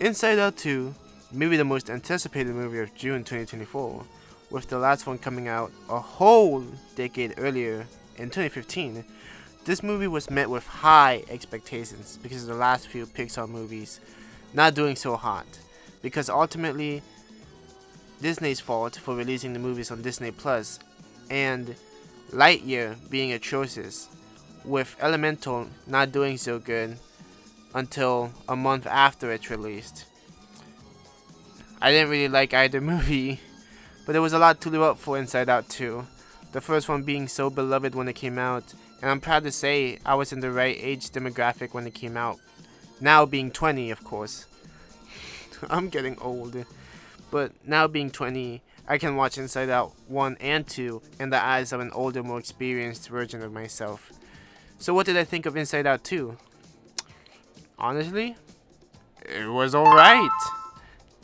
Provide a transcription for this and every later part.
Inside Out 2, maybe the most anticipated movie of June 2024, with the last one coming out a whole decade earlier in 2015. This movie was met with high expectations because of the last few Pixar movies not doing so hot, because ultimately Disney's fault for releasing the movies on Disney Plus, and Lightyear being atrocious, with Elemental not doing so good until a month after it's released. I didn't really like either movie, but there was a lot to live up for Inside Out 2. The first one being so beloved when it came out, and I'm proud to say I was in the right age demographic when it came out. Now being 20, of course. I'm getting old. But now being 20, I can watch Inside Out 1 and 2 in the eyes of an older, more experienced version of myself. So what did I think of Inside Out 2? Honestly, it was alright.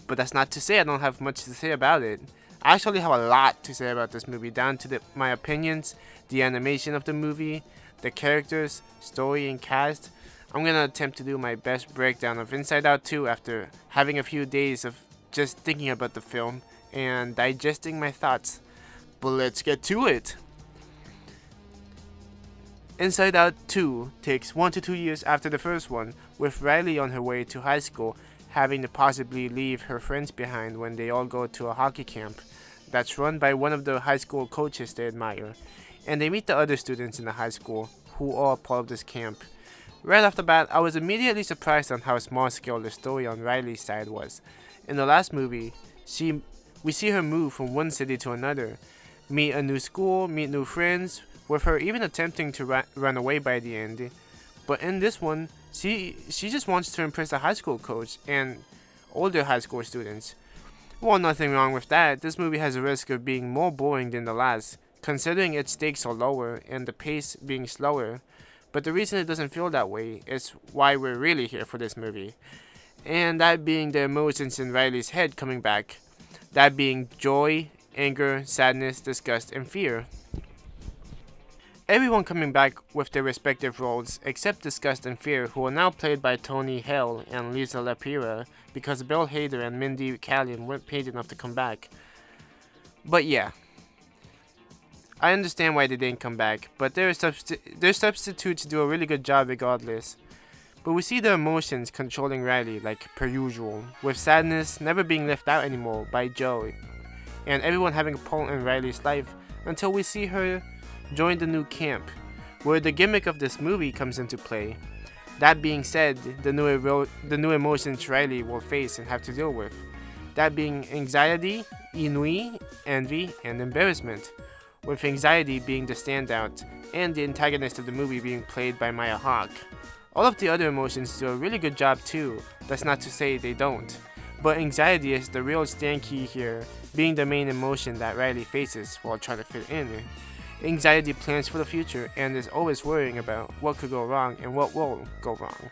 But that's not to say I don't have much to say about it. I actually have a lot to say about this movie, down to my opinions, the animation of the movie, the characters, story, and cast. I'm gonna attempt to do my best breakdown of Inside Out 2 after having a few days of just thinking about the film and digesting my thoughts. But let's get to it. Inside Out 2 takes 1 to 2 years after the first one, with Riley on her way to high school, having to possibly leave her friends behind when they all go to a hockey camp that's run by one of the high school coaches they admire, and they meet the other students in the high school who are part of this camp. Right off the bat, I was immediately surprised on how small scale the story on Riley's side was. In the last movie, we see her move from one city to another, meet a new school, meet new friends, with her even attempting to run away by the end. But in this one, she just wants to impress the high school coach and older high school students. Well, nothing wrong with that. This movie has a risk of being more boring than the last, considering its stakes are lower and the pace being slower. But the reason it doesn't feel that way is why we're really here for this movie. And that being the emotions in Riley's head coming back. That being joy, anger, sadness, disgust, and fear. Everyone coming back with their respective roles except Disgust and Fear, who are now played by Tony Hale and Lisa Lapira because Bill Hader and Mindy Kaling weren't paid enough to come back. But yeah, I understand why they didn't come back, but their substitutes do a really good job regardless. But we see the emotions controlling Riley like per usual, with sadness never being left out anymore by Joe, and everyone having a part in Riley's life until we see her join the new camp, where the gimmick of this movie comes into play. That being said, the new emotions Riley will face and have to deal with. That being anxiety, ennui, envy, and embarrassment, with anxiety being the standout, and the antagonist of the movie being played by Maya Hawke. All of the other emotions do a really good job too, that's not to say they don't. But anxiety is the real stand key here, being the main emotion that Riley faces while trying to fit in. Anxiety plans for the future and is always worrying about what could go wrong and what will go wrong.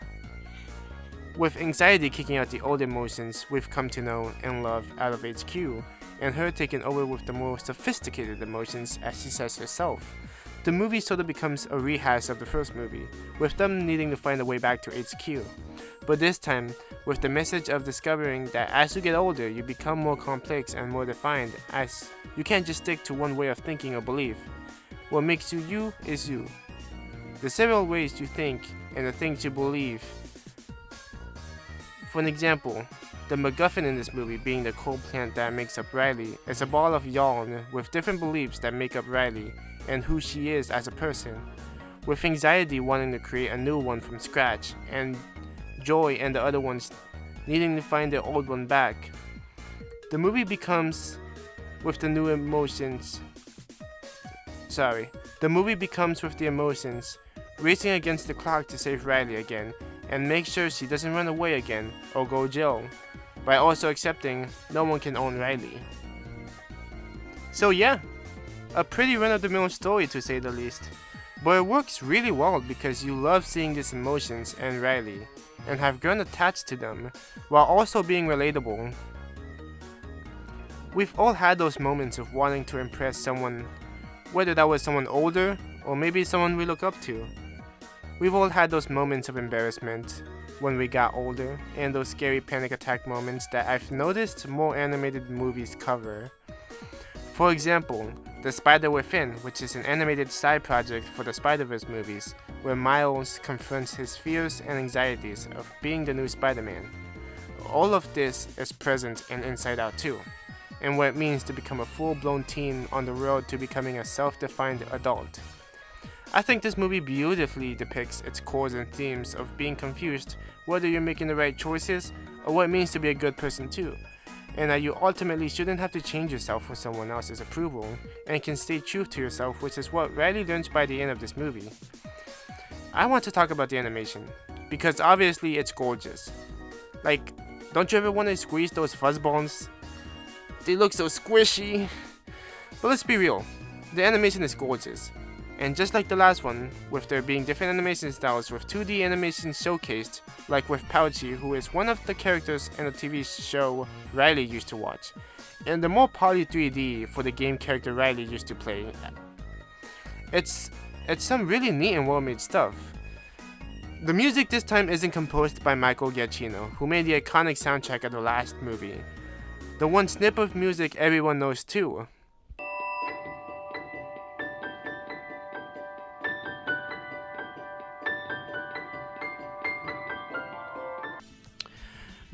With anxiety kicking out the old emotions we've come to know and love out of HQ, and her taking over with the more sophisticated emotions, as she says herself. The movie sort of becomes a rehash of the first movie, with them needing to find a way back to HQ. But this time, with the message of discovering that as you get older, you become more complex and more defined, as you can't just stick to one way of thinking or belief. What makes you you is you. The several ways you think and the things you believe. For an example, the MacGuffin in this movie being the coal plant that makes up Riley is a ball of yarn with different beliefs that make up Riley and who she is as a person, with anxiety wanting to create a new one from scratch, and joy and the other ones needing to find their old one back. The movie becomes with the emotions, with the emotions, racing against the clock to save Riley again, and make sure she doesn't run away again or go jail, by also accepting no one can own Riley. So yeah, a pretty run-of-the-mill story to say the least, but it works really well because you love seeing these emotions and Riley, and have grown attached to them, while also being relatable. We've all had those moments of wanting to impress someone, whether that was someone older, or maybe someone we look up to. We've all had those moments of embarrassment, when we got older, and those scary panic attack moments that I've noticed more animated movies cover. For example, The Spider Within, which is an animated side project for the Spider-Verse movies, where Miles confronts his fears and anxieties of being the new Spider-Man. All of this is present in Inside Out 2, and what it means to become a full-blown teen on the road to becoming a self-defined adult. I think this movie beautifully depicts its cores and themes of being confused whether you're making the right choices or what it means to be a good person too, and that you ultimately shouldn't have to change yourself for someone else's approval and can stay true to yourself, which is what Riley learns by the end of this movie. I want to talk about the animation, because obviously it's gorgeous. Like, don't you ever want to squeeze those fuzzballs? They look so squishy. But let's be real, the animation is gorgeous. And just like the last one, with there being different animation styles with 2D animation showcased, like with Pouchy, who is one of the characters in the TV show Riley used to watch, and the more poly 3D for the game character Riley used to play. It's some really neat and well-made stuff. The music this time isn't composed by Michael Giacchino, who made the iconic soundtrack of the last movie. The one snip of music everyone knows too.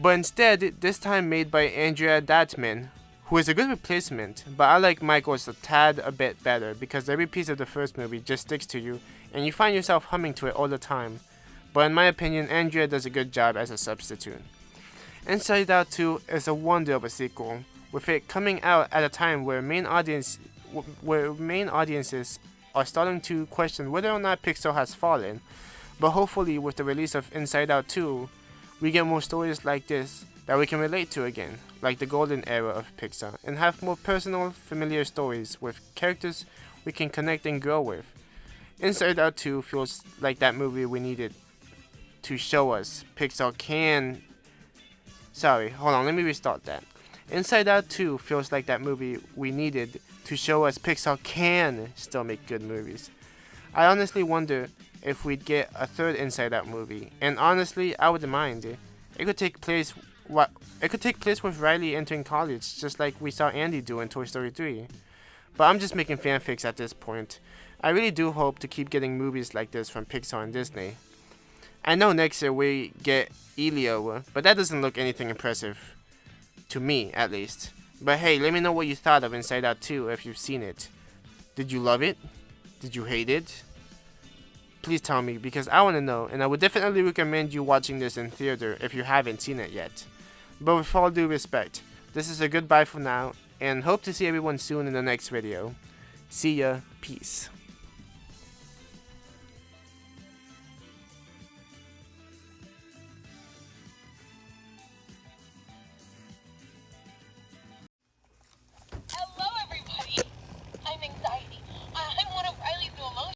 But instead, this time made by Andrea Datman, who is a good replacement, but I like Michael's a bit better because every piece of the first movie just sticks to you and you find yourself humming to it all the time. But in my opinion, Andrea does a good job as a substitute. Inside Out 2 is a wonder of a sequel, with it coming out at a time where main audiences are starting to question whether or not Pixar has fallen. But hopefully with the release of Inside Out 2, we get more stories like this that we can relate to again, like the golden era of Pixar, and have more personal, familiar stories with characters we can connect and grow with. Inside Out 2 feels like that movie we needed to show us Pixar can... Sorry, hold on, let me restart that. Inside Out 2 feels like that movie we needed to show us Pixar can still make good movies. I honestly wonder if we'd get a third Inside Out movie, and honestly, I wouldn't mind. It could take place with Riley entering college, just like we saw Andy do in Toy Story 3. But I'm just making fanfics at this point. I really do hope to keep getting movies like this from Pixar and Disney. I know next year we get Elio, but that doesn't look anything impressive. To me, at least. But hey, let me know what you thought of Inside Out 2 if you've seen it. Did you love it? Did you hate it? Please tell me, because I want to know, and I would definitely recommend you watching this in theater if you haven't seen it yet. But with all due respect, this is a goodbye for now, and hope to see everyone soon in the next video. See ya, peace.